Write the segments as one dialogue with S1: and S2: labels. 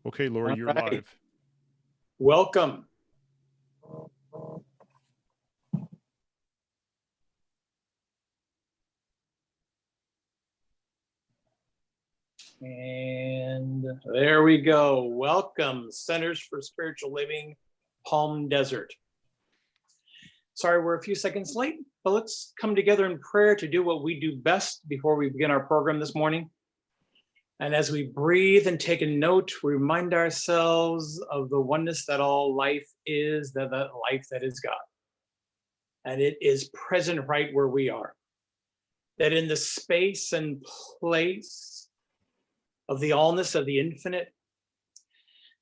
S1: Okay, Laurie, you're live.
S2: Welcome. And there we go. Welcome, Centers for Spiritual Living, Palm Desert. Sorry, we're a few seconds late, but let's come together in prayer to do what we do best before we begin our program this morning. And as we breathe and take a note, we remind ourselves of the oneness that all life is, that life that is God. And it is present right where we are. That in the space and place of the allness of the infinite,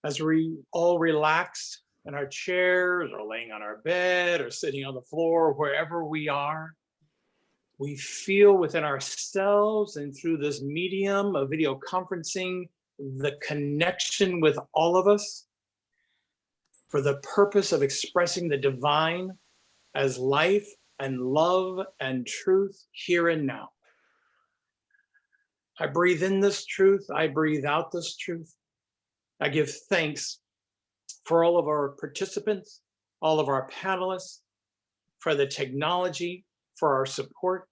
S2: as we all relax in our chairs or laying on our bed or sitting on the floor, wherever we are, we feel within ourselves and through this medium of video conferencing, the connection with all of us for the purpose of expressing the divine as life and love and truth here and now. I breathe in this truth, I breathe out this truth. I give thanks for all of our participants, all of our panelists, for the technology, for our support,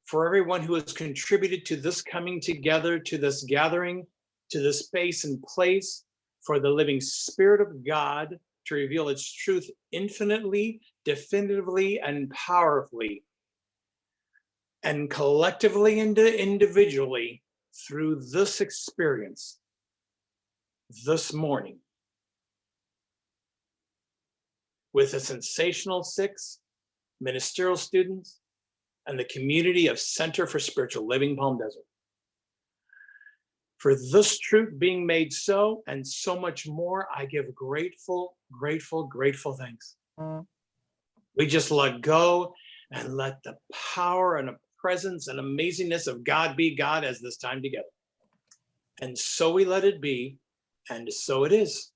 S2: for everyone who has contributed to this coming together, to this gathering, to this space and place, for the living Spirit of God to reveal its truth infinitely, definitively, and powerfully, and collectively and individually through this experience this morning with the Sensational 6 ministerial students and the community of Center for Spiritual Living, Palm Desert. For this truth being made so and so much more, I give grateful, grateful, grateful thanks. We just let go and let the power and the presence and amazingness of God be God as this time together. And so we let it be, and so it is.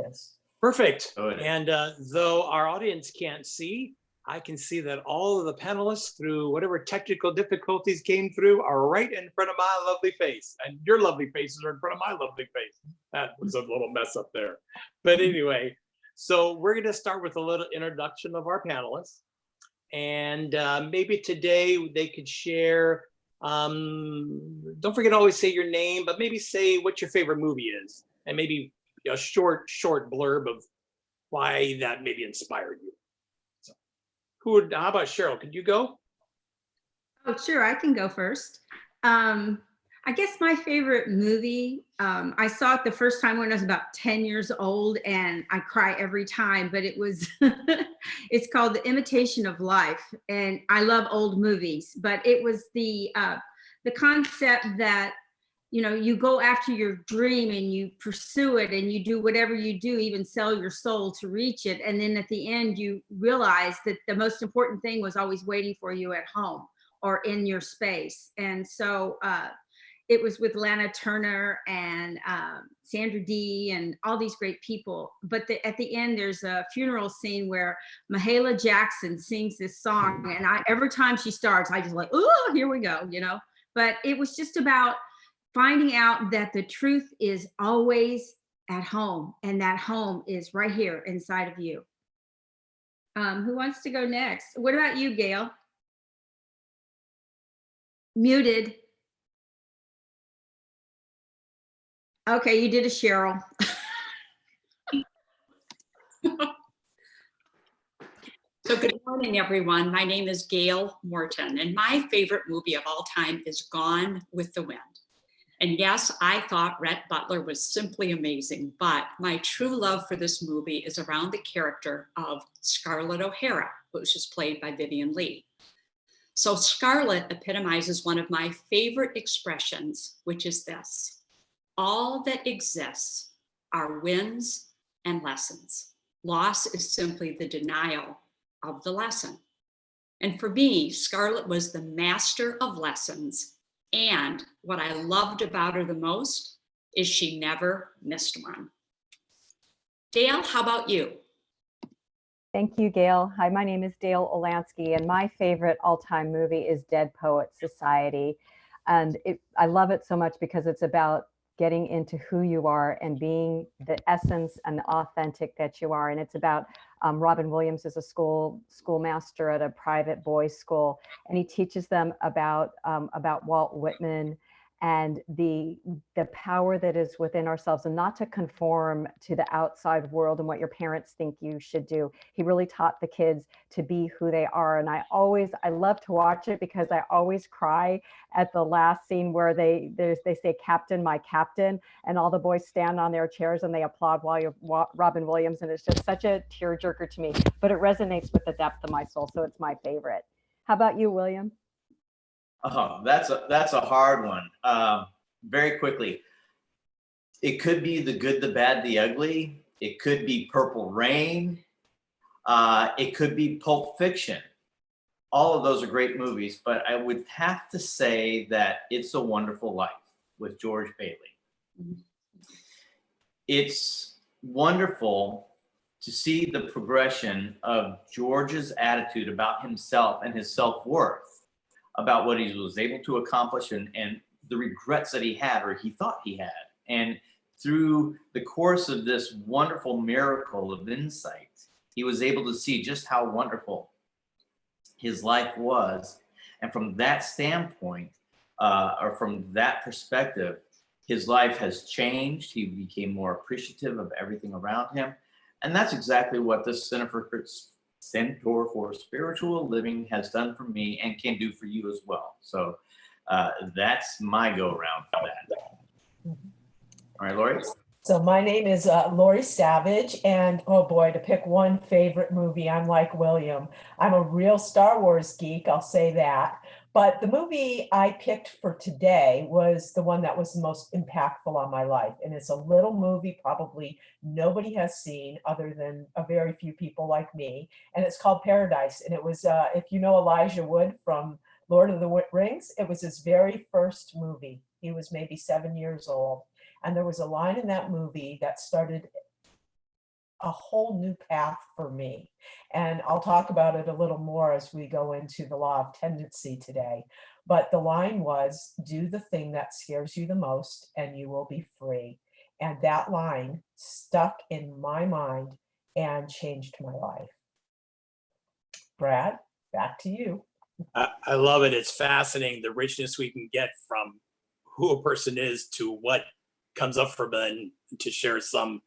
S3: Yes.
S2: Perfect.
S3: Oh, yeah.
S2: And though our audience can't see, I can see that all of the panelists, through whatever technical difficulties came through, are right in front of my lovely face. And your lovely faces are in front of my lovely face. That was a little mess up there. But anyway, so we're going to start with a little introduction of our panelists. And maybe today they could share, don't forget to always say your name, but maybe say what your favorite movie is. And maybe a short blurb of why that maybe inspired you. So, how about Cheryl? Could you go?
S4: Oh, sure, I can go first. I guess my favorite movie, I saw it the first time when I was about 10 years old, and I cry every time, but it was, it's called The Imitation of Life. And I love old movies, but it was the concept that, you know, you go after your dream and you pursue it and you do whatever you do, even sell your soul to reach it. And then at the end, you realize that the most important thing was always waiting for you at home or in your space. And so it was with Lana Turner and Sandra Dee and all these great people. But at the end, there's a funeral scene where Mahalia Jackson sings this song. And every time she starts, I just like, oh, here we go, you know. But it was just about finding out that the truth is always at home, and that home is right here inside of you. Who wants to go next? What about you, Gail? Muted. Okay, you did a Cheryl.
S5: So good morning, everyone. My name is Gail Morton, and my favorite movie of all time is Gone with the Wind. And yes, I thought Rhett Butler was simply amazing, but my true love for this movie is around the character of Scarlett O'Hara, which is played by Vivian Leigh. So Scarlett epitomizes one of my favorite expressions, which is this: all that exists are wins and lessons. Loss is simply the denial of the lesson. And for me, Scarlett was the master of lessons. And what I loved about her the most is she never missed one. Dale, how about you?
S3: Thank you, Gail. Hi, my name is Dale Olansky, and my favorite all-time movie is Dead Poets Society. And I love it so much because it's about getting into who you are and being the essence and the authentic that you are. And it's about Robin Williams is a schoolmaster at a private boys' school, and he teaches them about Walt Whitman and the power that is within ourselves, and not to conform to the outside world and what your parents think you should do. He really taught the kids to be who they are. And I love to watch it because I always cry at the last scene where they say, "Captain, my captain," and all the boys stand on their chairs and they applaud while Robin Williams. And it's just such a tearjerker to me, but it resonates with the depth of my soul. So it's my favorite. How about you, William?
S6: Oh, that's a hard one. Very quickly, it could be The Good, the Bad, the Ugly. It could be Purple Rain. It could be Pulp Fiction. All of those are great movies, but I would have to say that It's a Wonderful Life with George Bailey. It's wonderful to see the progression of George's attitude about himself and his self-worth, about what he was able to accomplish and the regrets that he had or he thought he had. And through the course of this wonderful miracle of insight, he was able to see just how wonderful his life was. And from that standpoint, or from that perspective, his life has changed. He became more appreciative of everything around him. And that's exactly what the Center for Spiritual Living has done for me and can do for you as well. So that's my go around for that. All right, Laurie.
S7: So my name is Laurie Savage, and oh boy, to pick one favorite movie, I'm like William. I'm a real Star Wars geek, I'll say that. But the movie I picked for today was the one that was the most impactful on my life. And it's a little movie probably nobody has seen other than a very few people like me. And it's called Paradise. And it was, if you know Elijah Wood from Lord of the Rings, it was his very first movie. He was maybe 7 years old. And there was a line in that movie that started a whole new path for me. And I'll talk about it a little more as we go into the law of tendency today. But the line was, do the thing that scares you the most and you will be free. And that line stuck in my mind and changed my life. Brad, back to you.
S2: I love it. It's fascinating, the richness we can get from who a person is to what comes up for them, to share some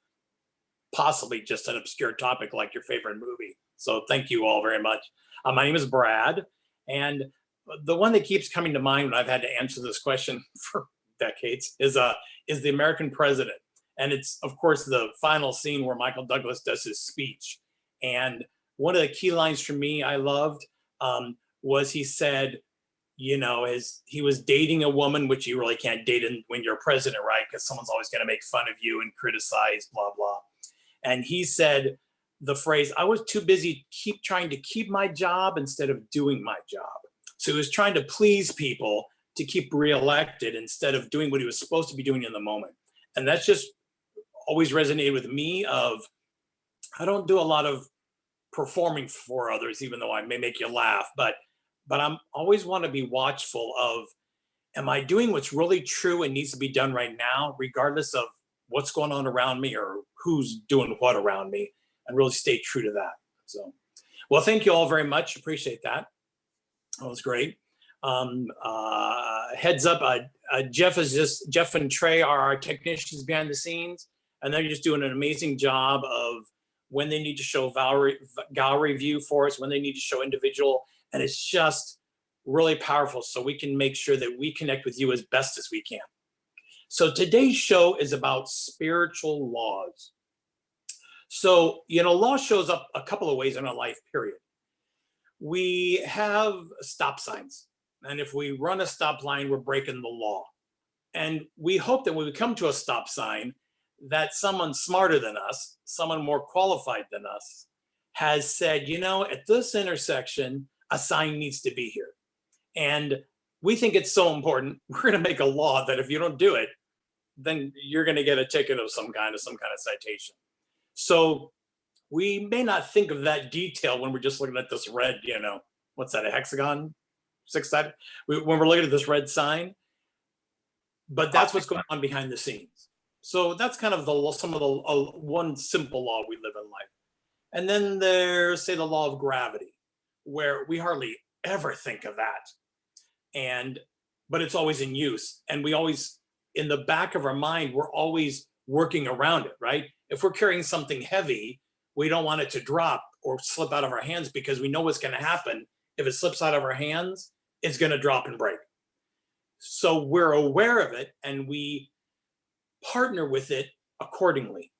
S2: possibly just an obscure topic like your favorite movie. So thank you all very much. My name is Brad, and the one that keeps coming to mind when I've had to answer this question for decades is the American president. And it's, of course, the final scene where Michael Douglas does his speech. And one of the key lines for me I loved was he said, you know, he was dating a woman, which you really can't date when you're president, right? Because someone's always going to make fun of you and criticize, blah, blah. And he said the phrase, I was too busy trying to keep my job instead of doing my job. So he was trying to please people to keep reelected instead of doing what he was supposed to be doing in the moment. And that's just always resonated with me of, I don't do a lot of performing for others, even though I may make you laugh, but I'm always want to be watchful of, am I doing what's really true and needs to be done right now, regardless of what's going on around me or who's doing what around me, and really stay true to that. So, well, thank you all very much. Appreciate that. That was great. Heads up, Jeff and Trey are our technicians behind the scenes, and they're just doing an amazing job of when they need to show gallery view for us, when they need to show individual, and it's just really powerful so we can make sure that we connect with you as best as we can. So today's show is about spiritual laws. So, you know, law shows up a couple of ways in our life, period. We have stop signs. And if we run a stop line, we're breaking the law. And we hope that when we come to a stop sign, that someone smarter than us, someone more qualified than us, has said, you know, at this intersection, a sign needs to be here. And we think it's so important, we're going to make a law that if you don't do it, then you're going to get a ticket of some kind of citation. So we may not think of that detail when we're just looking at this red, what's that, a hexagon, six-sided? When we're looking at this red sign, but that's what's going on behind the scenes. So that's kind of one simple law we live in life. And then there's, say, the law of gravity, where we hardly ever think of that. But it's always in use. And we always, in the back of our mind, we're always working around it, right? If we're carrying something heavy, we don't want it to drop or slip out of our hands, because we know what's going to happen. If it slips out of our hands, it's going to drop and break. So we're aware of it and we partner with it accordingly.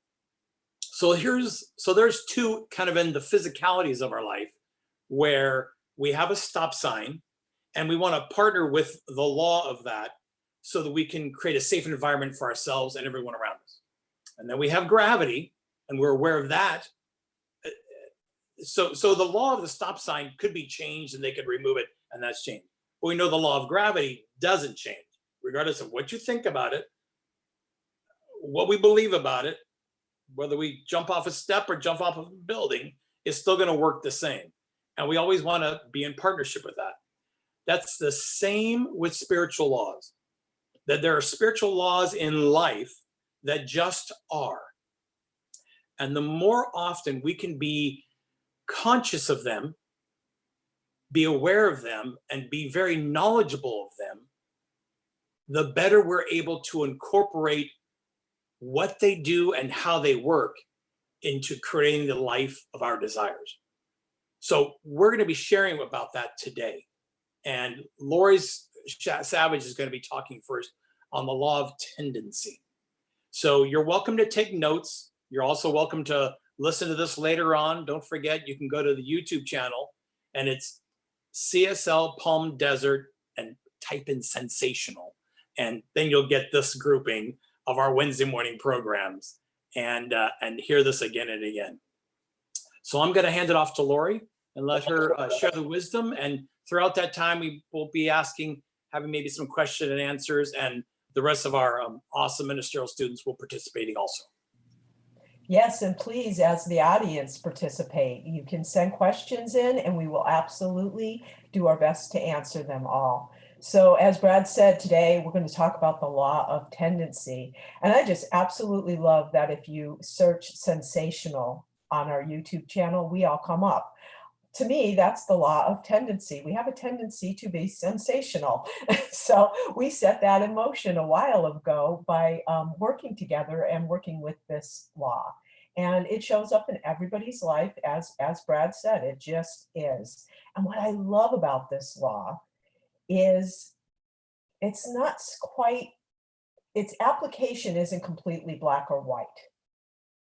S2: So there's two kind of in the physicalities of our life where we have a stop sign and we want to partner with the law of that so that we can create a safe environment for ourselves and everyone around us. And then we have gravity, and we're aware of that. So the law of the stop sign could be changed and they could remove it, and that's changed. But we know the law of gravity doesn't change, regardless of what you think about it, what we believe about it, whether we jump off a step or jump off of a building, it's still going to work the same. And we always want to be in partnership with that. That's the same with spiritual laws, that there are spiritual laws in life that just are. And the more often we can be conscious of them, be aware of them, and be very knowledgeable of them, the better we're able to incorporate what they do and how they work into creating the life of our desires. So we're going to be sharing about that today. And Laurie Savage is going to be talking first on the law of tendency. So you're welcome to take notes. You're also welcome to listen to this later on. Don't forget, you can go to the YouTube channel, and it's CSL Palm Desert, and type in Sensational. And then you'll get this grouping of our Wednesday morning programs and hear this again and again. So I'm going to hand it off to Laurie and let her share the wisdom. And throughout that time, we will be having maybe some question and answers, and the rest of our awesome ministerial students will participating also.
S7: Yes, and please, as the audience, participate. You can send questions in and we will absolutely do our best to answer them all. So as Brad said, today we're going to talk about the law of tendency. And I just absolutely love that if you search Sensational on our YouTube channel, we all come up. To me, that's the law of tendency. We have a tendency to be sensational. So we set that in motion a while ago by working together and working with this law. And it shows up in everybody's life, as Brad said, it just is. And what I love about this law is it's not quite, its application isn't completely black or white,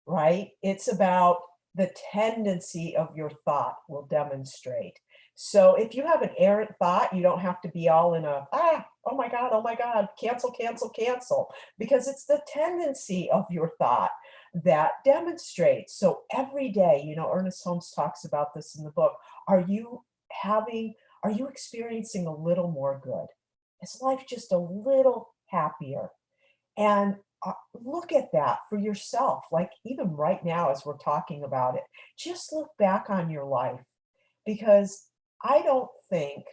S7: right? It's about the tendency of your thought will demonstrate. So if you have an errant thought, you don't have to be all in a, oh my God, cancel, because it's the tendency of your thought that demonstrates. So every day, Ernest Holmes talks about this in the book. Are you experiencing a little more good? Is life just a little happier? And look at that for yourself. Like even right now, as we're talking about it, just look back on your life, because I don't think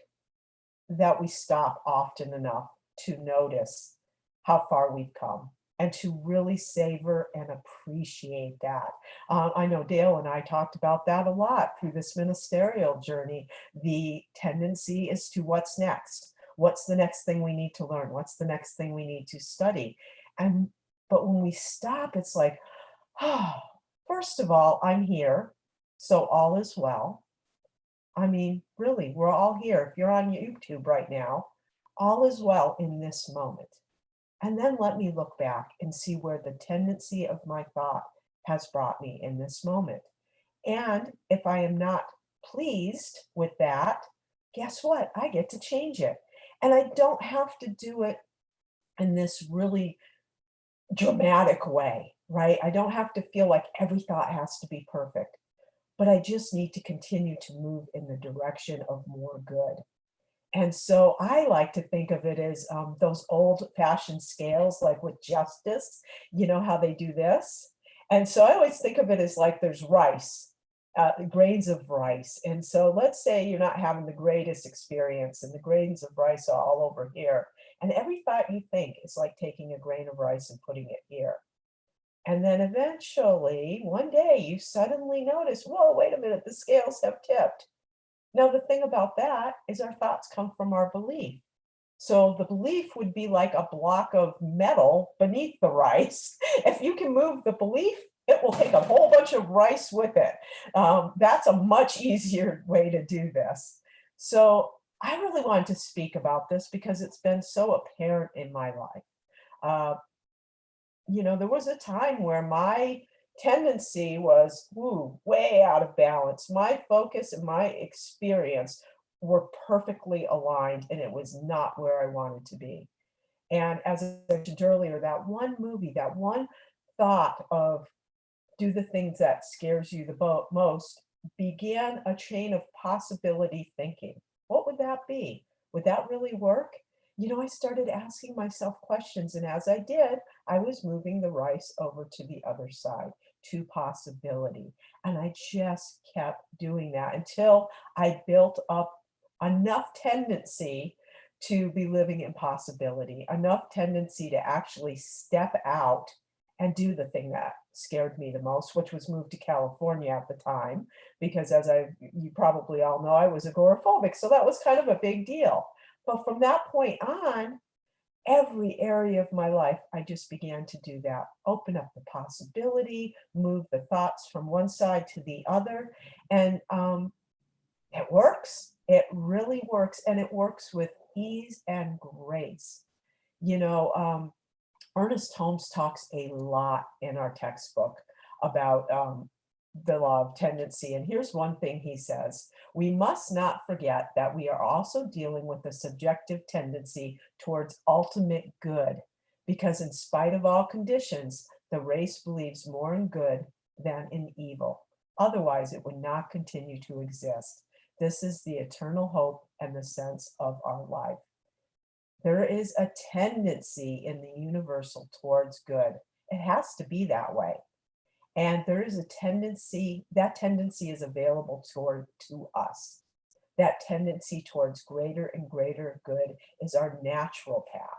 S7: that we stop often enough to notice how far we've come and to really savor and appreciate that. I know Dale and I talked about that a lot through this ministerial journey. The tendency is to what's next? What's the next thing we need to learn? What's the next thing we need to study? But when we stop, it's like, first of all, I'm here, so all is well. I mean, really, we're all here. If you're on YouTube right now, all is well in this moment. And then let me look back and see where the tendency of my thought has brought me in this moment. And if I am not pleased with that, guess what? I get to change it. And I don't have to do it in this really dramatic way, right? I don't have to feel like every thought has to be perfect, but I just need to continue to move in the direction of more good. And so I like to think of it as those old-fashioned scales, like with justice, how they do this. And so I always think of it as like there's rice, grains of rice. And so let's say you're not having the greatest experience and the grains of rice are all over here. And every thought you think is like taking a grain of rice and putting it here. And then eventually, one day, you suddenly notice, whoa, wait a minute, the scales have tipped. Now, the thing about that is our thoughts come from our belief. So the belief would be like a block of metal beneath the rice. If you can move the belief, it will take a whole bunch of rice with it. That's a much easier way to do this. So I really wanted to speak about this because it's been so apparent in my life. There was a time where my tendency was way out of balance. My focus and my experience were perfectly aligned, and it was not where I wanted to be. And as I mentioned earlier, that one movie, that one thought of do the things that scares you the most began a chain of possibility thinking. What would that be? Would that really work? I started asking myself questions, and as I did, I was moving the rice over to the other side, to possibility. And I just kept doing that until I built up enough tendency to be living in possibility, enough tendency to actually step out and do the thing that scared me the most, which was move to California at the time, because you probably all know, I was agoraphobic. So that was kind of a big deal. But from that point on, every area of my life, I just began to do that. Open up the possibility, move the thoughts from one side to the other. And it works. It really works. And it works with ease and grace. Ernest Holmes talks a lot in our textbook about the law of tendency. And here's one thing he says: we must not forget that we are also dealing with a subjective tendency towards ultimate good, because in spite of all conditions, the race believes more in good than in evil. Otherwise, it would not continue to exist. This is the eternal hope and the sense of our life. There is a tendency in the universal towards good. It has to be that way. And there is a tendency, that tendency is available to us. That tendency towards greater and greater good is our natural path.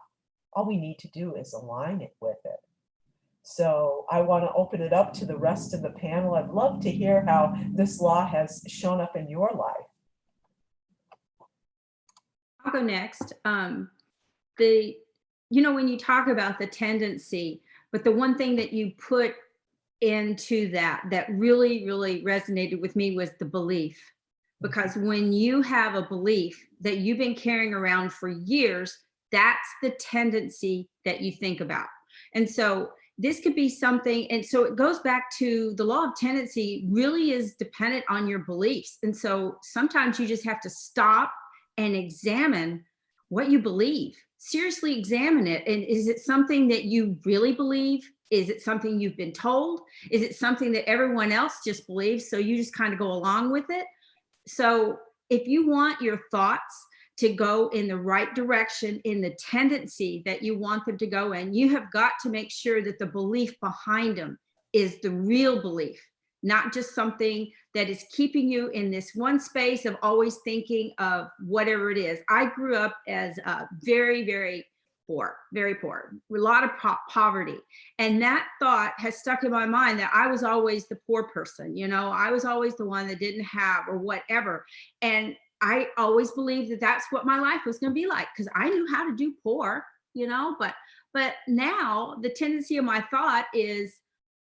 S7: All we need to do is align it with it. So I want to open it up to the rest of the panel. I'd love to hear how this law has shown up in your life.
S4: I'll go next. When you talk about the tendency, but the one thing that you put into that really, really resonated with me was the belief. Because when you have a belief that you've been carrying around for years, that's the tendency that you think about. And so this could be something, and so it goes back to the law of tendency really is dependent on your beliefs. And so sometimes you just have to stop and examine what you believe. Seriously examine it. And is it something that you really believe? Is it something you've been told? Is it something that everyone else just believes, so you just kind of go along with it? So if you want your thoughts to go in the right direction, in the tendency that you want them to go in, you have got to make sure that the belief behind them is the real belief, not just something that is keeping you in this one space of always thinking of whatever it is. I grew up as very, very poor, a lot of poverty. And that thought has stuck in my mind that I was always the poor person, I was always the one that didn't have or whatever. And I always believed that that's what my life was going to be like, because I knew how to do poor, but now the tendency of my thought is,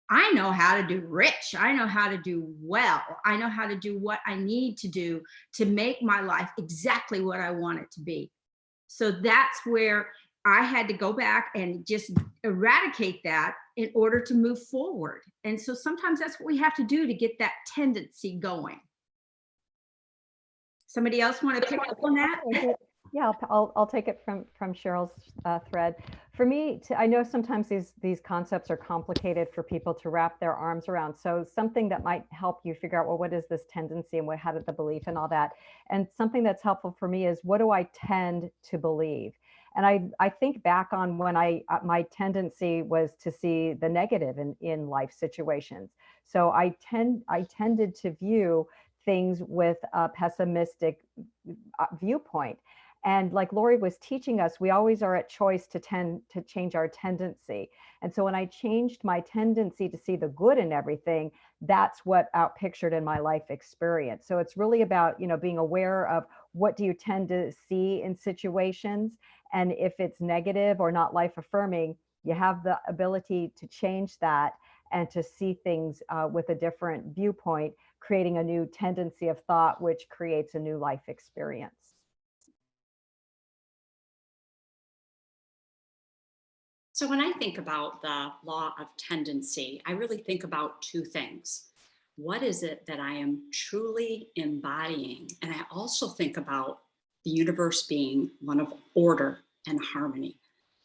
S4: I know how to do rich. I know how to do well. I know how to do what I need to do to make my life exactly what I want it to be. So that's where I had to go back and just eradicate that in order to move forward. And so sometimes that's what we have to do to get that tendency going. Somebody else want to pick up on that?
S3: Yeah, I'll take it from Cheryl's thread. For me, I know sometimes these concepts are complicated for people to wrap their arms around. So something that might help you figure out, well, what is this tendency and how did the belief and all that? And something that's helpful for me is, what do I tend to believe? And I think back on when my tendency was to see the negative in life situations. So I tended to view things with a pessimistic viewpoint. And like Laurie was teaching us, we always are at choice to tend to change our tendency. And so when I changed my tendency to see the good in everything, that's what outpictured in my life experience. So it's really about, being aware of what do you tend to see in situations. And if it's negative or not life affirming, you have the ability to change that and to see things with a different viewpoint, creating a new tendency of thought, which creates a new life experience.
S5: So when I think about the law of tendency, I really think about two things. What is it that I am truly embodying? And I also think about the universe being one of order and harmony.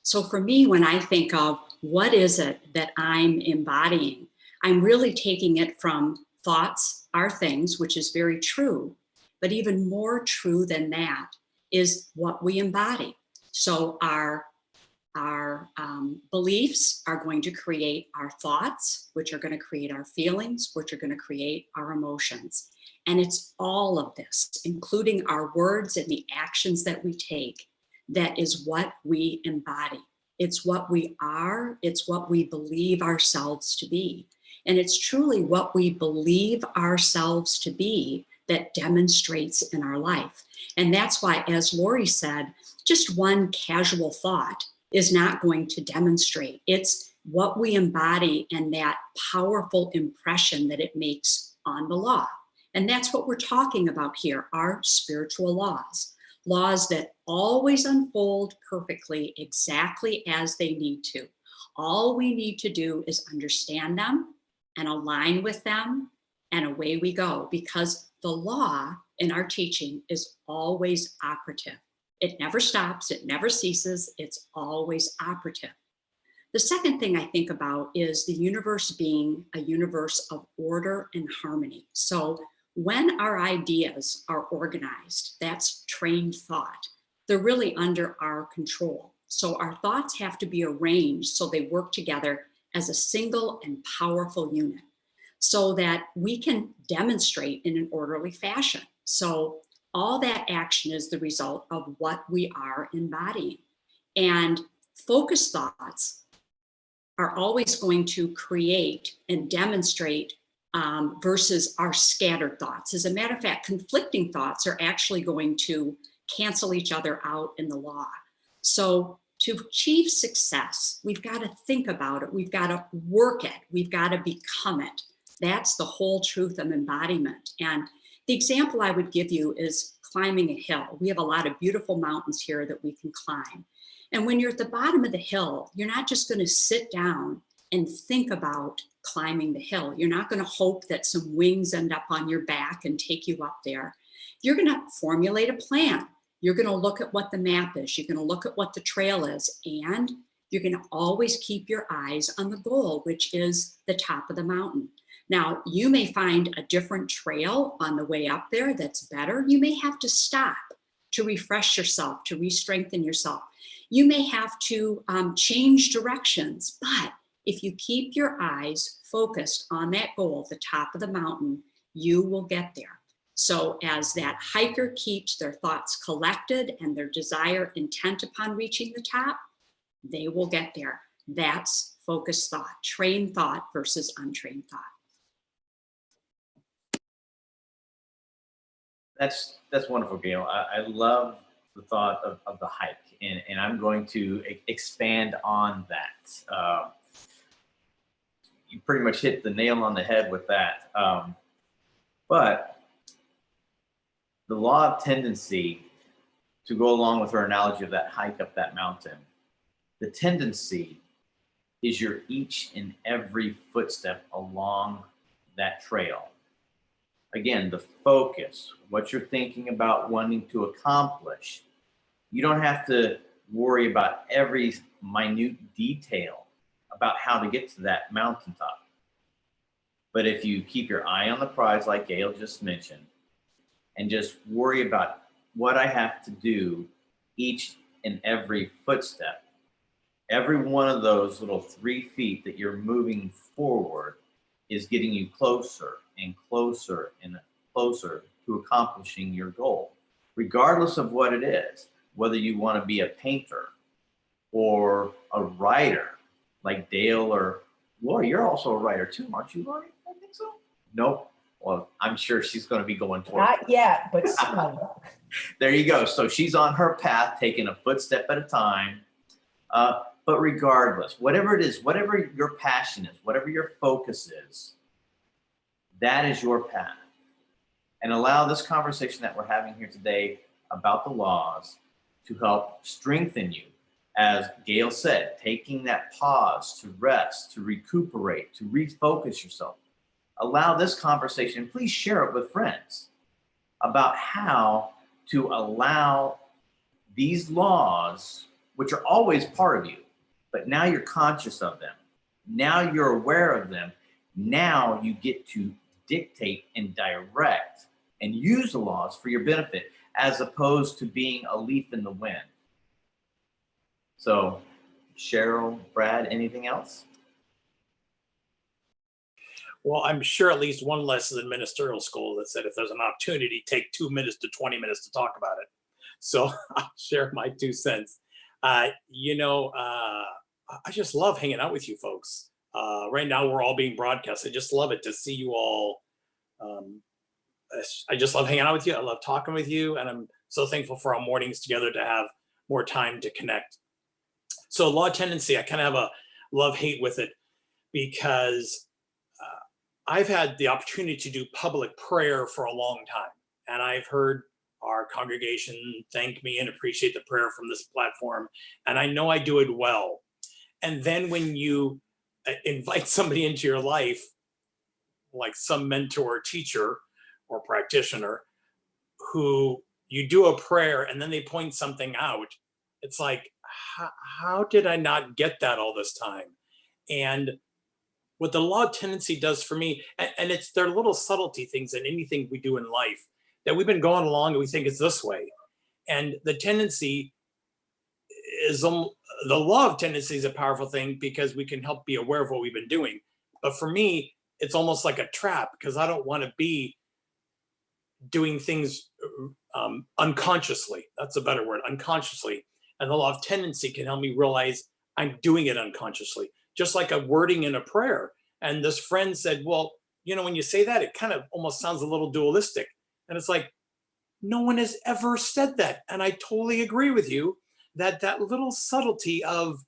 S5: So for me, when I think of what is it that I'm embodying, I'm really taking it from thoughts are things, which is very true, but even more true than that is what we embody. So our beliefs are going to create our thoughts, which are going to create our feelings, which are going to create our emotions. And it's all of this, including our words and the actions that we take, that is what we embody. It's what we are. It's what we believe ourselves to be. And it's truly what we believe ourselves to be that demonstrates in our life. And that's why, as Laurie said, just one casual thought is not going to demonstrate. It's what we embody and that powerful impression that it makes on the law. And that's what we're talking about here, our spiritual laws. Laws that always unfold perfectly exactly as they need to. All we need to do is understand them and align with them, and away we go, because the law in our teaching is always operative. It never stops, it never ceases, it's always operative. The second thing I think about is the universe being a universe of order and harmony. So when our ideas are organized, that's trained thought. They're really under our control. So our thoughts have to be arranged so they work together as a single and powerful unit so that we can demonstrate in an orderly fashion. So all that action is the result of what we are embodying. And focused thoughts are always going to create and demonstrate versus our scattered thoughts. As a matter of fact, conflicting thoughts are actually going to cancel each other out in the law. So to achieve success, we've got to think about it. We've got to work it. We've got to become it. That's the whole truth of embodiment. And the example I would give you is climbing a hill. We have a lot of beautiful mountains here that we can climb. And when you're at the bottom of the hill, you're not just going to sit down and think about climbing the hill. You're not going to hope that some wings end up on your back and take you up there. You're going to formulate a plan. You're going to look at what the map is. You're going to look at what the trail is. And you're going to always keep your eyes on the goal, which is the top of the mountain. Now, you may find a different trail on the way up there that's better. You may have to stop to refresh yourself, to re-strengthen yourself. You may have to change directions, but if you keep your eyes focused on that goal, the top of the mountain, you will get there. So as that hiker keeps their thoughts collected and their desire intent upon reaching the top, they will get there. That's focused thought, trained thought versus untrained thought.
S6: That's wonderful, Gail. I love the thought of the hike, and I'm going to expand on that. You pretty much hit the nail on the head with that. But the law of tendency, to go along with our analogy of that hike up that mountain, the tendency is your each and every footstep along that trail. Again, the focus, what you're thinking about wanting to accomplish. You don't have to worry about every minute detail about how to get to that mountaintop. But if you keep your eye on the prize, like Gail just mentioned, and just worry about what I have to do each in every footstep. Every one of those little 3 feet that you're moving forward is getting you closer and closer and closer to accomplishing your goal, regardless of what it is, whether you want to be a painter or a writer like Dale or Laurie. You're also a writer too, aren't you, Laurie? I think so. Nope. Well, I'm sure she's going to be going towards
S7: Not yet, but soon.
S6: There you go. So she's on her path, taking a footstep at a time. But regardless, whatever it is, whatever your passion is, whatever your focus is, that is your path. And allow this conversation that we're having here today about the laws to help strengthen you. As Gail said, taking that pause to rest, to recuperate, to refocus yourself. Allow this conversation, please share it with friends about how to allow these laws, which are always part of you, but now you're conscious of them. Now you're aware of them. Now you get to dictate and direct and use the laws for your benefit, as opposed to being a leaf in the wind. So, Cheryl, Brad, anything else?
S2: Well, I'm sure at least one lesson in ministerial school that said if there's an opportunity, take 2 minutes to 20 minutes to talk about it. So I'll share my 2 cents. I just love hanging out with you folks. Right now, we're all being broadcast. I just love it to see you all. I just love hanging out with you. I love talking with you. And I'm so thankful for our mornings together to have more time to connect. So law of tendency, I kind of have a love-hate with it, because I've had the opportunity to do public prayer for a long time. And I've heard our congregation thank me and appreciate the prayer from this platform. And I know I do it well. And then when you invite somebody into your life, like some mentor or teacher or practitioner, who you do a prayer and then they point something out, it's like, how did I not get that all this time? And what the law of tendency does for me, and it's their little subtlety things in anything we do in life, that we've been going along and we think it's this way. And the tendency is, the law of tendency is a powerful thing because we can help be aware of what we've been doing. But for me, it's almost like a trap, because I don't want to be doing things unconsciously. That's a better word, unconsciously. And the law of tendency can help me realize I'm doing it unconsciously, just like a wording in a prayer. And this friend said, well, when you say that, it kind of almost sounds a little dualistic. And it's like, no one has ever said that. And I totally agree with you that that little subtlety of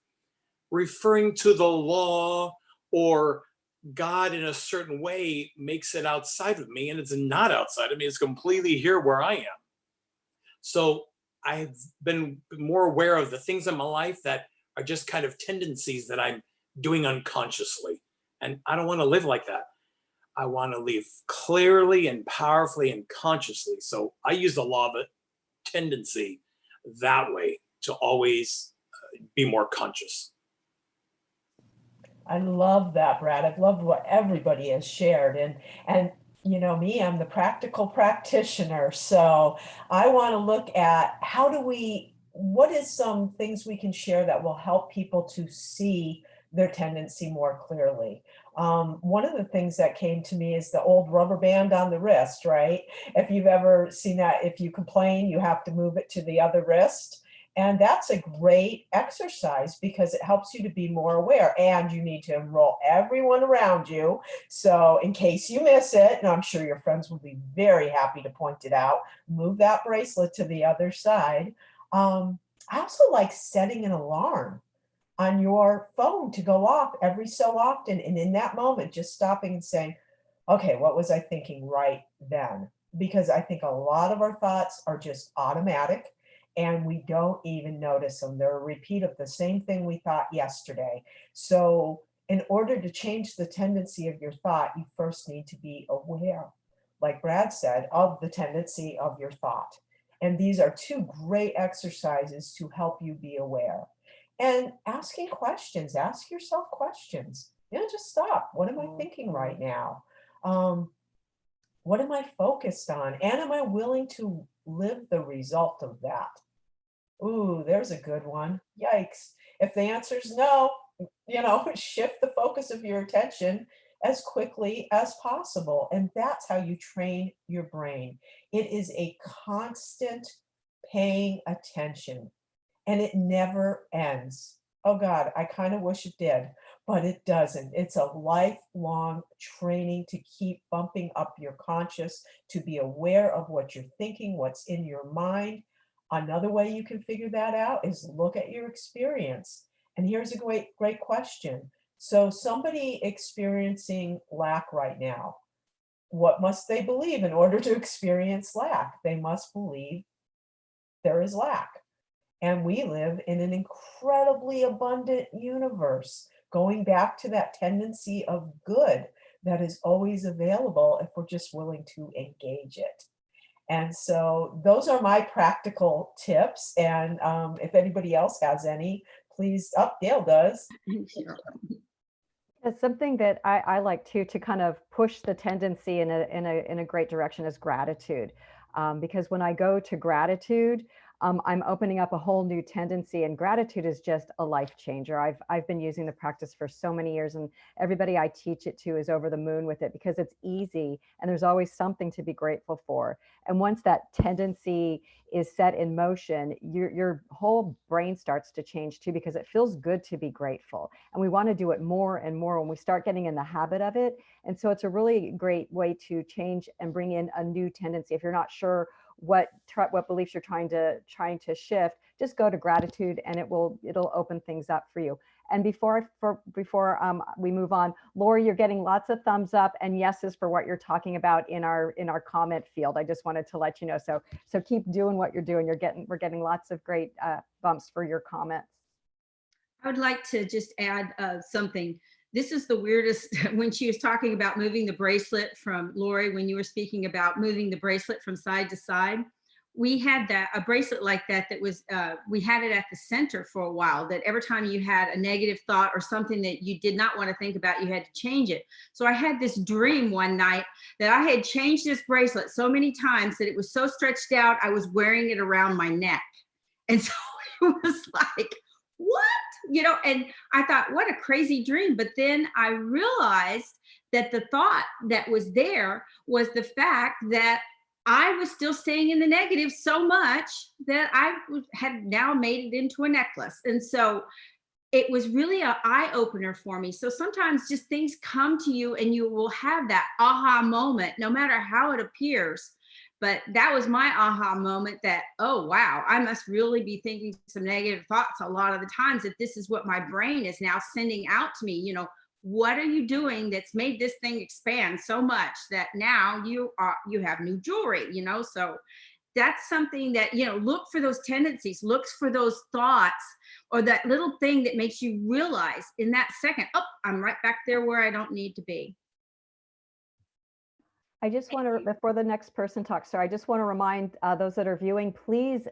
S2: referring to the law or God in a certain way makes it outside of me, and it's not outside of me. It's completely here where I am. So I've been more aware of the things in my life that are just kind of tendencies that I'm doing unconsciously. And I don't want to live like that. I want to live clearly and powerfully and consciously. So I use the law of a tendency that way to always be more conscious.
S7: I love that, Brad. I've loved what everybody has shared. And me, I'm the practical practitioner. So I want to look at what is some things we can share that will help people to see their tendency more clearly. One of the things that came to me is the old rubber band on the wrist, right? If you've ever seen that, if you complain, you have to move it to the other wrist. And that's a great exercise because it helps you to be more aware, and you need to enroll everyone around you. So in case you miss it, and I'm sure your friends will be very happy to point it out, move that bracelet to the other side. I also like setting an alarm on your phone to go off every so often. And in that moment, just stopping and saying, okay, what was I thinking right then? Because I think a lot of our thoughts are just automatic and we don't even notice them. They're a repeat of the same thing we thought yesterday. So in order to change the tendency of your thought, you first need to be aware, like Brad said, of the tendency of your thought. And these are 2 great exercises to help you be aware. And asking questions, ask yourself questions. Just stop. What am I thinking right now? What am I focused on? And am I willing to live the result of that? Ooh, there's a good one. Yikes. If the answer is no, shift the focus of your attention as quickly as possible. And that's how you train your brain. It is a constant paying attention and it never ends. Oh God, I kind of wish it did, but it doesn't. It's a lifelong training to keep bumping up your conscious, to be aware of what you're thinking, what's in your mind. Another way you can figure that out is look at your experience. And here's a great question. So somebody experiencing lack right now, what must they believe in order to experience lack? They must believe there is lack. And we live in an incredibly abundant universe, going back to that tendency of good that is always available if we're just willing to engage it. And so those are my practical tips. And if anybody else has any, please, Dale does.
S3: It's something that I like to kind of push the tendency in a great direction is gratitude. Because when I go to gratitude, I'm opening up a whole new tendency, and gratitude is just a life changer. I've been using the practice for so many years, and everybody I teach it to is over the moon with it because it's easy and there's always something to be grateful for. And once that tendency is set in motion, your whole brain starts to change too, because it feels good to be grateful. And we want to do it more and more when we start getting in the habit of it. And so it's a really great way to change and bring in a new tendency. If you're not sure what beliefs you're trying to shift, just go to gratitude and it'll open things up for you. And before we move on, Laurie, you're getting lots of thumbs up and yeses for what you're talking about in our comment field. I just wanted to let you know. So keep doing what you're doing. We're getting lots of great bumps for your comments.
S4: I would like to just add something. This is the weirdest, when she was talking about moving the bracelet from Laurie, when you were speaking about moving the bracelet from side to side, we had a bracelet like that was, we had it at the center for a while, that every time you had a negative thought or something that you did not want to think about, you had to change it. So I had this dream one night that I had changed this bracelet so many times that it was so stretched out, I was wearing it around my neck. And so it was like, what? And I thought, what a crazy dream. But then I realized that the thought that was there was the fact that I was still staying in the negative so much that I had now made it into a necklace. And so it was really an eye opener for me. So sometimes just things come to you and you will have that aha moment, no matter how it appears. But that was my aha moment that, oh, wow, I must really be thinking some negative thoughts a lot of the times, that this is what my brain is now sending out to me. What are you doing that's made this thing expand so much that now you have new jewelry, so that's something that, look for those tendencies, look for those thoughts, or that little thing that makes you realize in that second, oh, I'm right back there where I don't need to be.
S3: I just want to, before the next person talks, so I just want to remind those that are viewing, please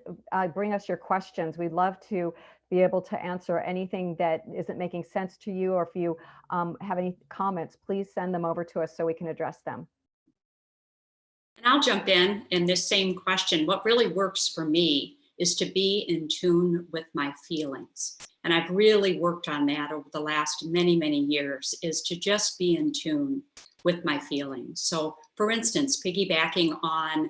S3: bring us your questions. We'd love to be able to answer anything that isn't making sense to you, or if you have any comments, please send them over to us so we can address them.
S5: And I'll jump in this same question. What really works for me is to be in tune with my feelings. And I've really worked on that over the last many, many years, is to just be in tune with my feelings. So for instance, piggybacking on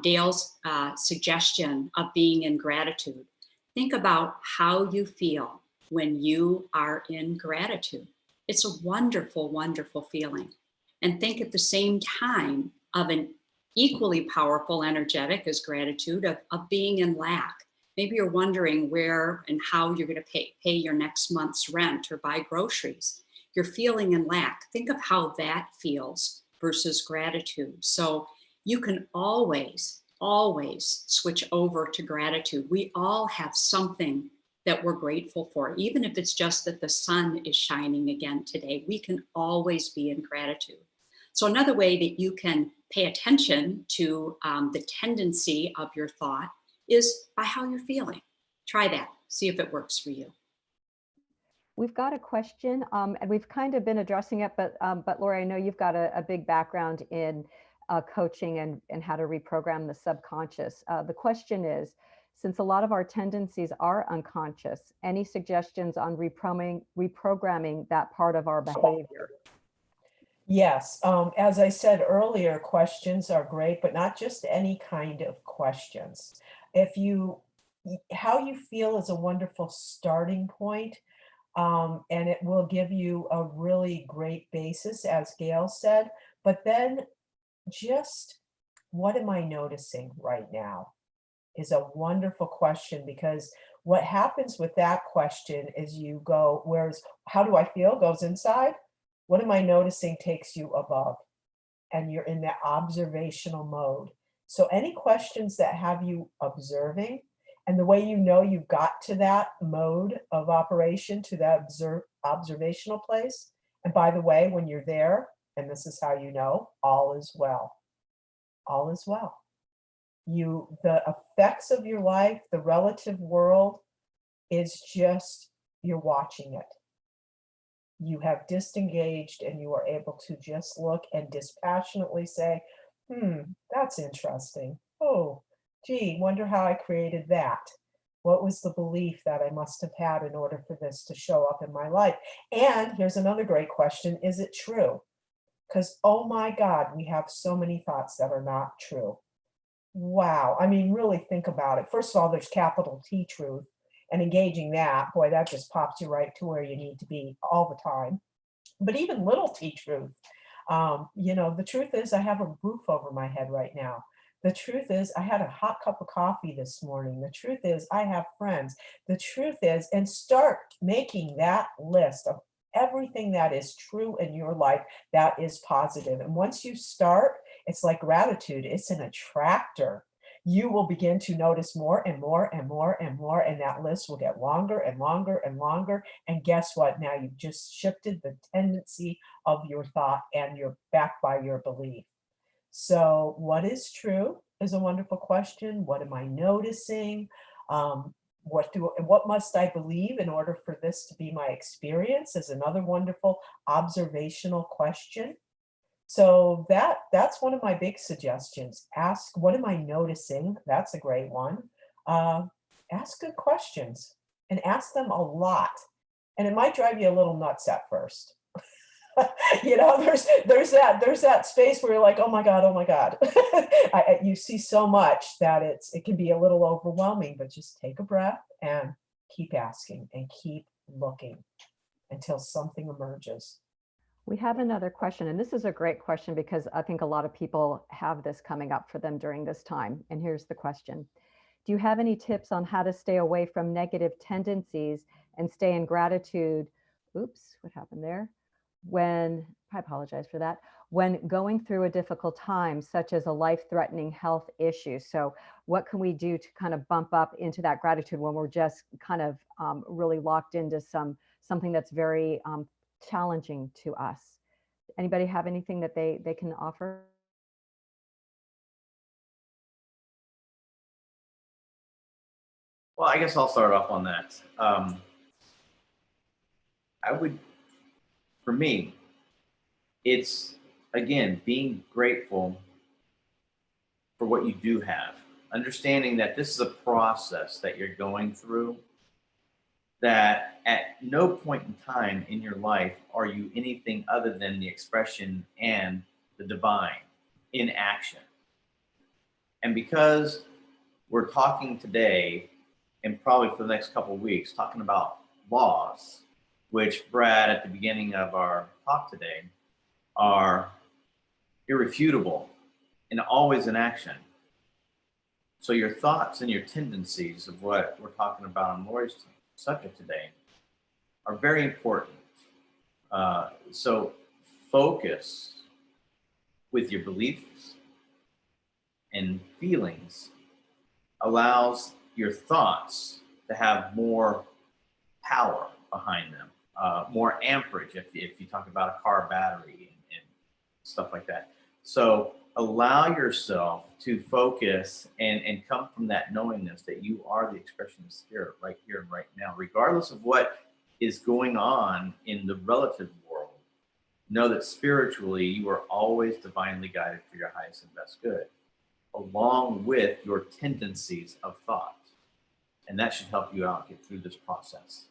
S5: Dale's suggestion of being in gratitude, think about how you feel when you are in gratitude. It's a wonderful, wonderful feeling. And think at the same time of an equally powerful, energetic as gratitude of being in lack. Maybe you're wondering where and how you're going to pay your next month's rent or buy groceries. You're feeling in lack. Think of how that feels versus gratitude. So you can always switch over to gratitude. We all have something that we're grateful for, even if it's just that the sun is shining again today. We can always be in gratitude. So another way that you can pay attention to the tendency of your thought is by how you're feeling. Try that, see if it works for you.
S3: We've got a question, and we've kind of been addressing it, but Laurie, I know you've got a big background in coaching and how to reprogram the subconscious. The question is, Since a lot of our tendencies are unconscious, any suggestions on reprogramming that part of our behavior?
S7: Yes, as I said earlier, questions are great, but not just any kind of questions. If you, how you feel is a wonderful starting point, and it will give you a really great basis, as Gail said. But then just what am I noticing right now is a wonderful question, because what happens with that question is you go, where's, how do I feel goes inside. What am I noticing takes you above, and you're in that observational mode. So any questions that have you observing, and the way you know you've got to that mode of operation, to that observational place. And by the way, when you're there, and this is how you know, all is well. All is well. The effects of your life, the relative world is just, you're watching it. You have disengaged and you are able to just look and dispassionately say, that's interesting. Oh, gee, wonder how I created that. What was the belief that I must have had in order for this to show up in my life? And here's another great question. Is it true? Because, oh my God, we have so many thoughts that are not true. Wow. I mean, really think about it. First of all, there's capital T truth, and engaging that, boy, that just pops you right to where you need to be all the time. But even little T truth, the truth is I have a roof over my head right now. The truth is I had a hot cup of coffee this morning. The truth is I have friends. The truth is, and start making that list of everything that is true in your life that is positive. And once you start, it's like gratitude. It's an attractor. You will begin to notice more and more and more and more, and that list will get longer and longer and longer. And guess what? Now you've just shifted the tendency of your thought, and you're backed by your belief. So what is true is a wonderful question. What am I noticing? What must I believe in order for this to be my experience is another wonderful observational question. So that's one of my big suggestions. Ask, what am I noticing? That's a great one. Ask good questions, and ask them a lot. And it might drive you a little nuts at first. There's that space where you're like, oh my God. You see so much that it can be a little overwhelming, but just take a breath and keep asking and keep looking until something emerges.
S3: We have another question, and this is a great question because I think a lot of people have this coming up for them during this time. And here's the question. Do you have any tips on how to stay away from negative tendencies and stay in gratitude? Oops, what happened there? I apologize for that, when going through a difficult time, such as a life-threatening health issue. So what can we do to kind of bump up into that gratitude when we're just kind of really locked into something that's very challenging to us? Anybody have anything that they can offer?
S6: Well, I guess I'll start off on that. For me, it's, again, being grateful for what you do have. Understanding that this is a process that you're going through, that at no point in time in your life are you anything other than the expression and the divine in action. And because we're talking today, and probably for the next couple of weeks, talking about laws, which Brad at the beginning of our talk today are irrefutable and always in action. So your thoughts and your tendencies of what we're talking about on Laurie's subject today are very important. So focus with your beliefs and feelings allows your thoughts to have more power behind them, more amperage if you talk about a car battery and stuff like that. So allow yourself to focus and come from that knowingness that you are the expression of spirit right here and right now, regardless of what is going on in the relative world. Know that spiritually you are always divinely guided for your highest and best good, along with your tendencies of thought. And that should help you out get through this process.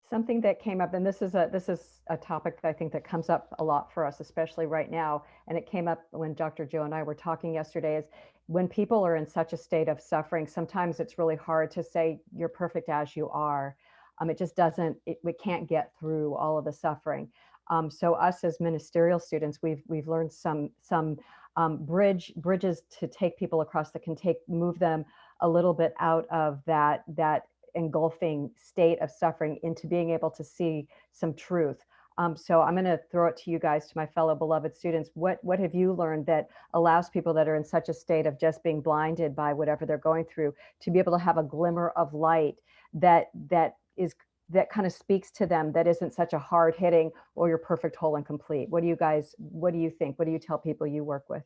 S3: Something that came up, and this is a topic that I think that comes up a lot for us, especially right now, and it came up when Dr. Joe and I were talking yesterday, is when people are in such a state of suffering, sometimes it's really hard to say you're perfect as you are. It just doesn't, we can't get through all of the suffering. So us as ministerial students, we've learned some bridges to take people across that can move them a little bit out of that engulfing state of suffering into being able to see some truth. So I'm going to throw it to you guys, to my fellow beloved students. What have you learned that allows people that are in such a state of just being blinded by whatever they're going through to be able to have a glimmer of light that kind of speaks to them, that isn't such a hard hitting, or you're perfect, whole, and complete? What do you think? What do you tell people you work with?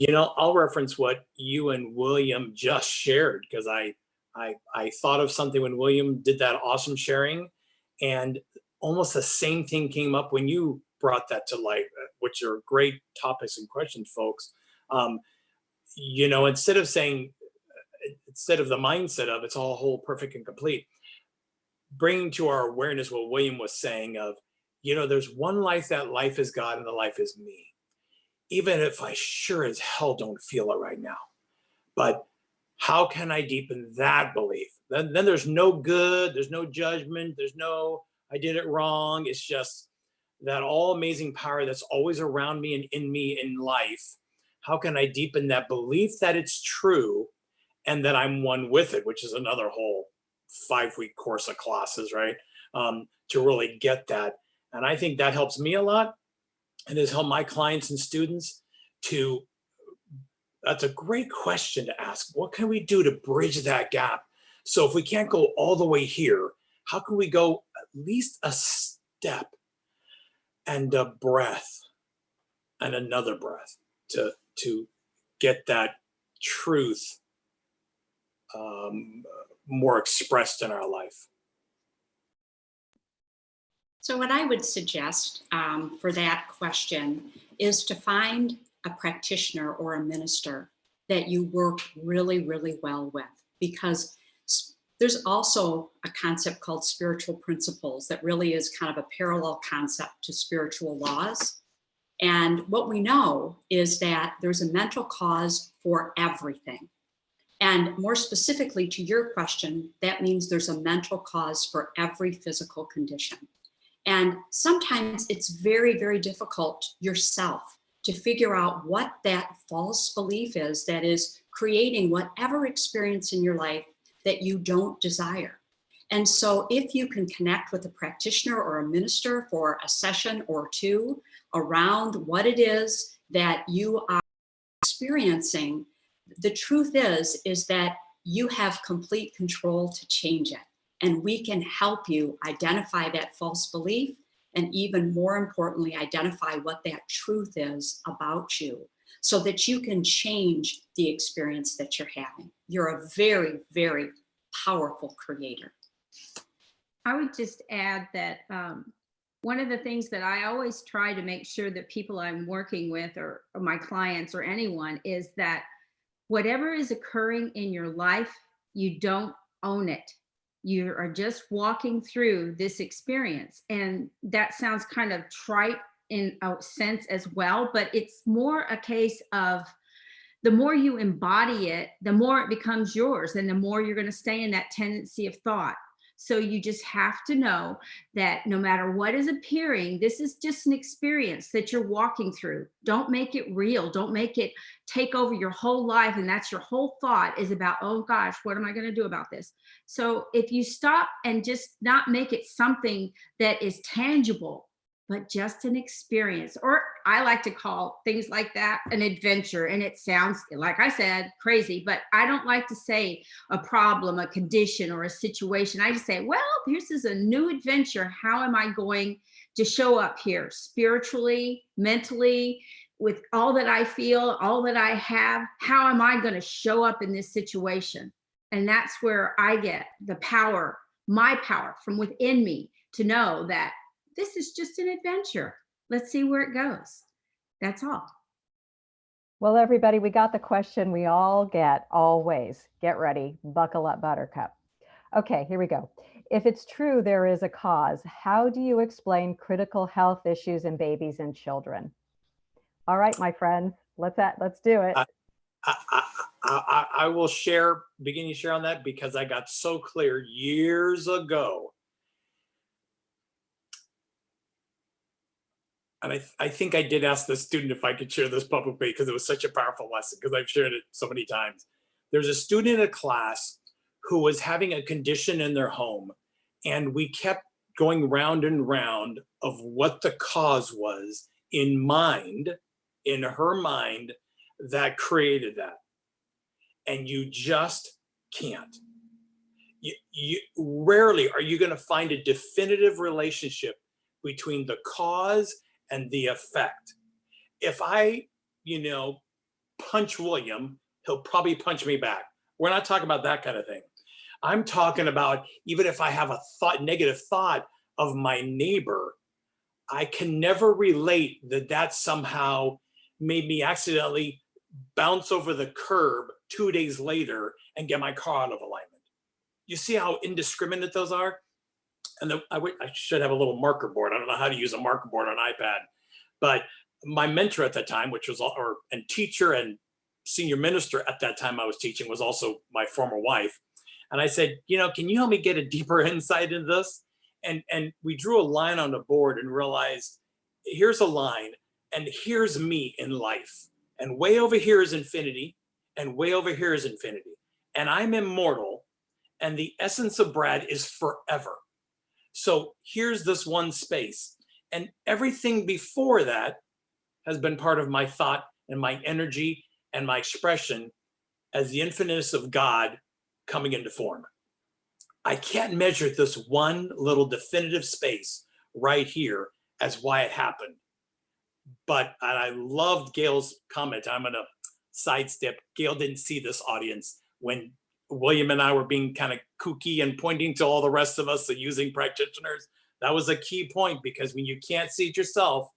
S2: I'll reference what you and William just shared, because I thought of something when William did that awesome sharing, and almost the same thing came up when you brought that to light, which are great topics and questions, folks. Instead of the mindset of it's all whole, perfect, and complete, bringing to our awareness what William was saying of, there's one life, that life is God and the life is me. Even if I sure as hell don't feel it right now. But how can I deepen that belief? Then there's no good, there's no judgment, there's no, I did it wrong. It's just that all amazing power that's always around me and in me in life. How can I deepen that belief that it's true and that I'm one with it, which is another whole 5-week course of classes, right? To really get that. And I think that helps me a lot, and has helped my clients and students to, that's a great question to ask. What can we do to bridge that gap? So if we can't go all the way here, how can we go at least a step and a breath and another breath to get that truth more expressed in our life?
S5: So what I would suggest for that question is to find a practitioner or a minister that you work really, really well with, because there's also a concept called spiritual principles that really is kind of a parallel concept to spiritual laws. And what we know is that there's a mental cause for everything. And more specifically to your question, that means there's a mental cause for every physical condition. And sometimes it's very, very difficult yourself to figure out what that false belief is that is creating whatever experience in your life that you don't desire. And so if you can connect with a practitioner or a minister for a session or two around what it is that you are experiencing, the truth is that you have complete control to change it. And we can help you identify that false belief, and even more importantly, identify what that truth is about you, so that you can change the experience that you're having. You're a very, very powerful creator.
S4: I would just add that one of the things that I always try to make sure that people I'm working with, or my clients or anyone, is that whatever is occurring in your life, you don't own it. You are just walking through this experience. And that sounds kind of trite in a sense as well, but it's more a case of the more you embody it, the more it becomes yours, and the more you're going to stay in that tendency of thought. So you just have to know that no matter what is appearing, this is just an experience that you're walking through. Don't make it real. Don't make it take over your whole life. And that's your whole thought is about, oh gosh, what am I going to do about this? So if you stop and just not make it something that is tangible, but just an experience, or I like to call things like that an adventure. And it sounds, like I said, crazy, but I don't like to say a problem, a condition, or a situation. I just say, well, this is a new adventure. How am I going to show up here spiritually, mentally, with all that I feel, all that I have? How am I going to show up in this situation? And that's where I get the power, my power from within me, to know that this is just an adventure. Let's see where it goes. That's all.
S3: Well, everybody, we got the question we all get always. Get ready. Buckle up, Buttercup. Okay, here we go. If it's true there is a cause, how do you explain critical health issues in babies and children? All right, my friend, let's do it.
S2: I will begin to share on that because I got so clear years ago. And I think I did ask the student if I could share this publicly because it was such a powerful lesson, because I've shared it so many times. There's a student in a class who was having a condition in their home, and we kept going round and round of what the cause was in her mind, that created that. And you just can't. You rarely are you going to find a definitive relationship between the cause and the effect. If I, punch William, he'll probably punch me back. We're not talking about that kind of thing. I'm talking about, even if I have a negative thought of my neighbor, I can never relate that somehow made me accidentally bounce over the curb 2 days later and get my car out of alignment. You see how indiscriminate those are? And I should have a little marker board. I don't know how to use a marker board on iPad, but my mentor at that time, and teacher and senior minister at that time I was teaching, was also my former wife. And I said, can you help me get a deeper insight into this? And we drew a line on the board and realized, here's a line, and here's me in life. And way over here is infinity, and way over here is infinity. And I'm immortal, and the essence of Brad is forever. So here's this one space. And everything before that has been part of my thought and my energy and my expression as the infiniteness of God coming into form. I can't measure this one little definitive space right here as why it happened. But I loved Gail's comment. I'm going to sidestep. Gail didn't see this audience when William and I were being kind of kooky and pointing to all the rest of us, the using practitioners. That was a key point, because when you can't see it yourself,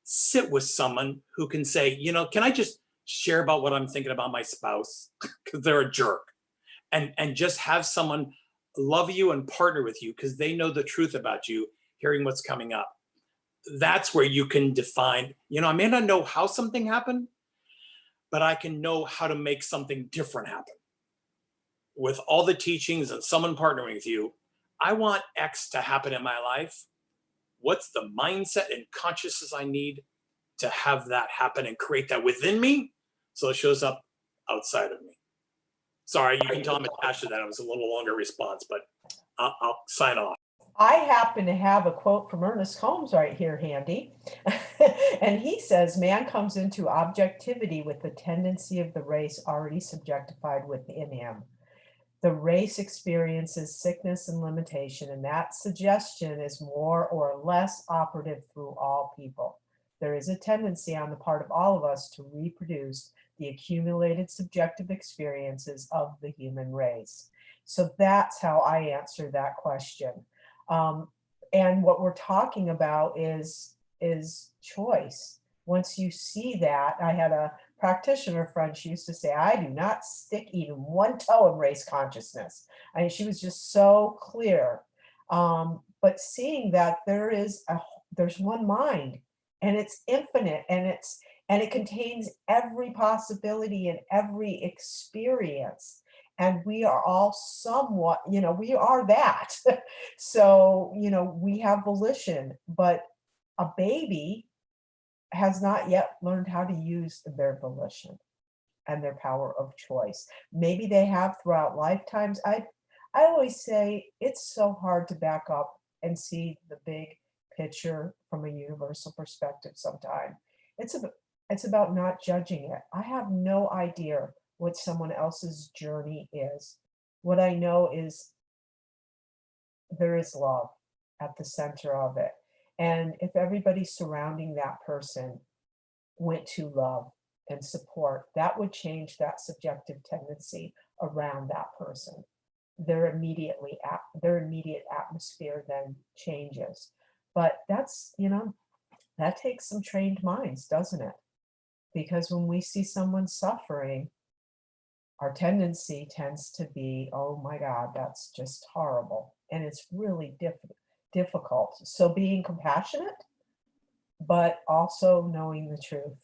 S2: sit with someone who can say, can I just share about what I'm thinking about my spouse? Because they're a jerk. And just have someone love you and partner with you because they know the truth about you, hearing what's coming up. That's where you can define, I may not know how something happened, but I can know how to make something different happen. With all the teachings and someone partnering with you, I want X to happen in my life. What's the mindset and consciousness I need to have that happen and create that within me so it shows up outside of me? Sorry, you can tell I'm attached to that. It was a little longer response, but I'll sign off.
S7: I happen to have a quote from Ernest Holmes right here handy. And he says, man comes into objectivity with the tendency of the race already subjectified within him. The race experiences sickness and limitation, and that suggestion is more or less operative through all people. There is a tendency on the part of all of us to reproduce the accumulated subjective experiences of the human race. So that's how I answer that question. And what we're talking about is choice. Once you see that, I had a practitioner friend, she used to say, I do not stick even one toe in race consciousness. I mean, she was just so clear. But seeing that there's one mind, and it's infinite, and it contains every possibility and every experience. And we are all somewhat, we are that. So, we have volition, but a baby has not yet learned how to use their volition and their power of choice. Maybe they have throughout lifetimes. I always say it's so hard to back up and see the big picture from a universal perspective sometimes. It's about not judging it. I have no idea what someone else's journey is. What I know is there is love at the center of it. And if everybody surrounding that person went to love and support, that would change that subjective tendency around that person. Their immediate atmosphere then changes. But that's, that takes some trained minds, doesn't it? because when we see someone suffering, our tendency tends to be, oh my God, that's just horrible. And it's really difficult. So being compassionate, but also knowing the truth,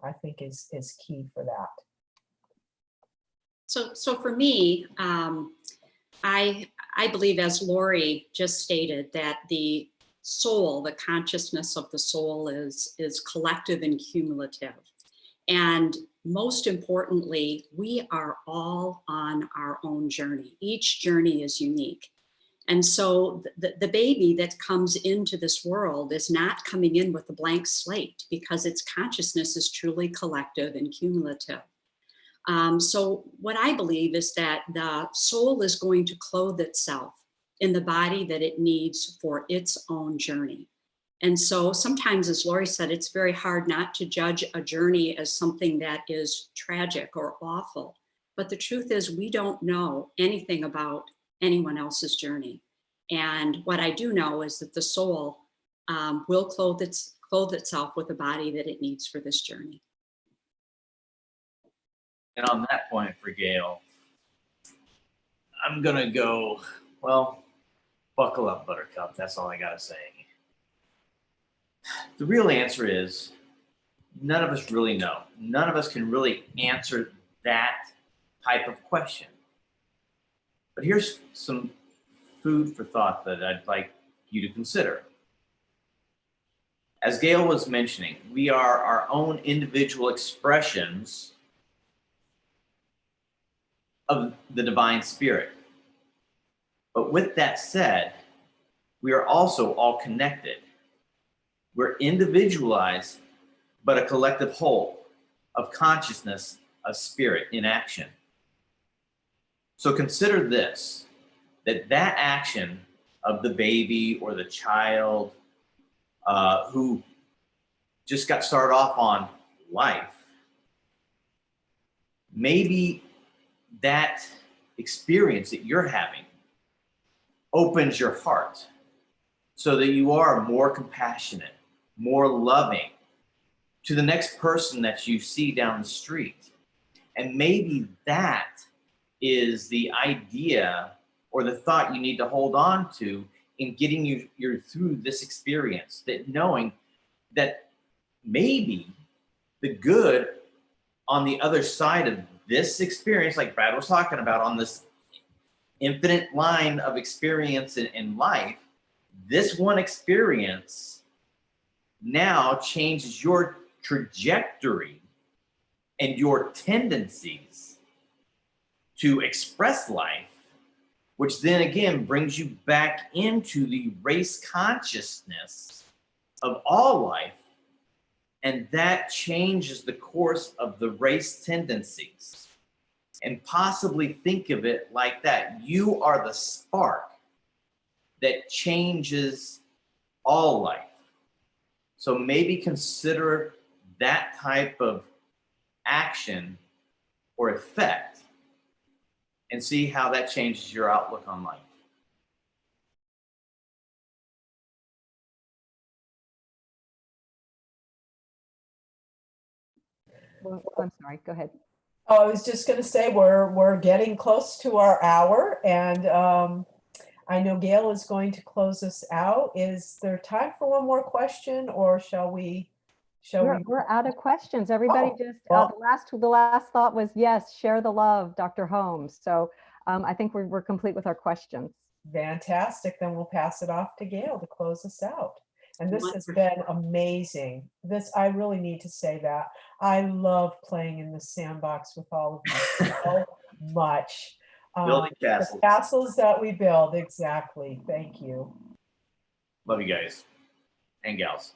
S7: I think is key for that.
S5: So for me, I believe, as Laurie just stated, that the soul, the consciousness of the soul is collective and cumulative. And most importantly, we are all on our own journey. Each journey is unique. And so the baby that comes into this world is not coming in with a blank slate, because its consciousness is truly collective and cumulative. So what I believe is that the soul is going to clothe itself in the body that it needs for its own journey. And so sometimes, as Laurie said, it's very hard not to judge a journey as something that is tragic or awful. But the truth is, we don't know anything about anyone else's journey. And what I do know is that the soul will clothe itself with a body that it needs for this journey.
S6: And on that point for Gail, I'm gonna go, well, buckle up, Buttercup. That's all I gotta say. The real answer is, none of us really know. None of us can really answer that type of question. But here's some food for thought that I'd like you to consider. As Gail was mentioning, we are our own individual expressions of the divine spirit. But with that said, we are also all connected. We're individualized, but a collective whole of consciousness, of spirit in action. So consider this, that action of the baby or the child who just got started off on life, maybe that experience that you're having opens your heart so that you are more compassionate, more loving to the next person that you see down the street. And maybe that is the idea or the thought you need to hold on to in getting you through this experience, that knowing that maybe the good on the other side of this experience, like Brad was talking about, on this infinite line of experience in life, this one experience now changes your trajectory and your tendencies to express life, which then again brings you back into the race consciousness of all life. And that changes the course of the race tendencies. And possibly think of it like that. You are the spark that changes all life. So maybe consider that type of action or effect and see how that changes your outlook on life.
S3: Well, I'm sorry, go ahead.
S7: Oh, I was just going to say we're getting close to our hour, and I know Gail is going to close us out. Is there time for one more question, or shall we?
S3: We're out of questions. Everybody the last thought was yes, share the love, Dr. Holmes. So I think we're complete with our questions.
S7: Fantastic. Then we'll pass it off to Gail to close us out. And this has been amazing. I really need to say that. I love playing in the sandbox with all of you so much.
S6: Building castles.
S7: The castles that we build, exactly. Thank you.
S6: Love you guys and gals.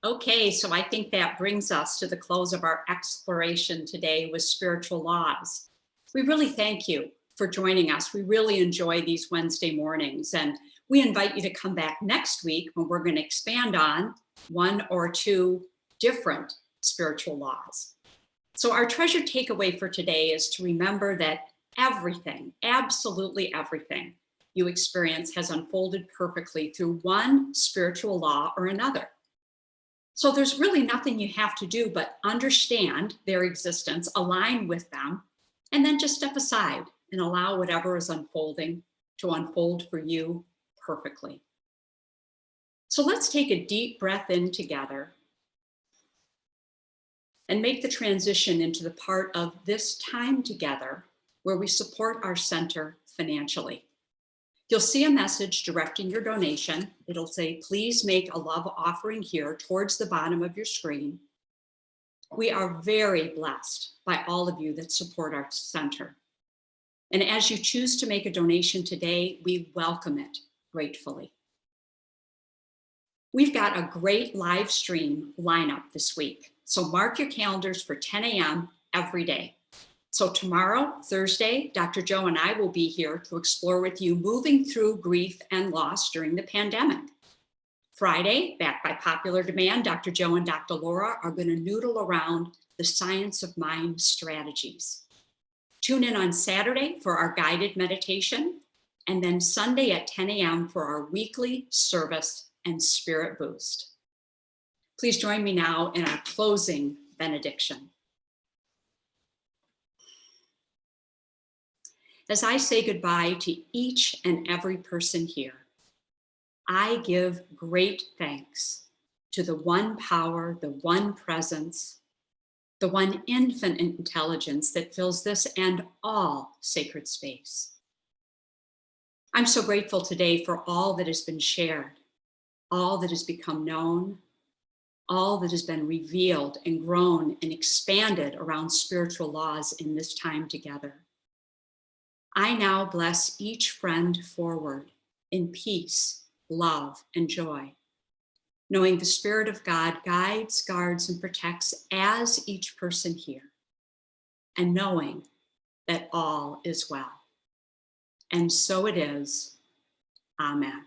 S5: Okay, so I think that brings us to the close of our exploration today with spiritual laws. We really thank you for joining us. We really enjoy these Wednesday mornings, and we invite you to come back next week when we're going to expand on one or two different spiritual laws. So our treasure takeaway for today is to remember that everything, absolutely everything you experience has unfolded perfectly through one spiritual law or another. So there's really nothing you have to do but understand their existence, align with them, and then just step aside and allow whatever is unfolding to unfold for you perfectly. So let's take a deep breath in together and make the transition into the part of this time together where we support our center financially. You'll see a message directing your donation. It'll say, please make a love offering here towards the bottom of your screen. We are very blessed by all of you that support our center. And as you choose to make a donation today, we welcome it gratefully. We've got a great live stream lineup this week. So mark your calendars for 10 a.m. every day. So tomorrow, Thursday, Dr. Joe and I will be here to explore with you moving through grief and loss during the pandemic. Friday, back by popular demand, Dr. Joe and Dr. Laura are going to noodle around the science of mind strategies. Tune in on Saturday for our guided meditation, and then Sunday at 10 a.m. for our weekly service and spirit boost. Please join me now in our closing benediction. As I say goodbye to each and every person here, I give great thanks to the one power, the one presence, the one infinite intelligence that fills this and all sacred space. I'm so grateful today for all that has been shared, all that has become known, all that has been revealed and grown and expanded around spiritual laws in this time together. I now bless each friend forward in peace, love, and joy, knowing the Spirit of God guides, guards, and protects as each person here, and knowing that all is well. And so it is. Amen.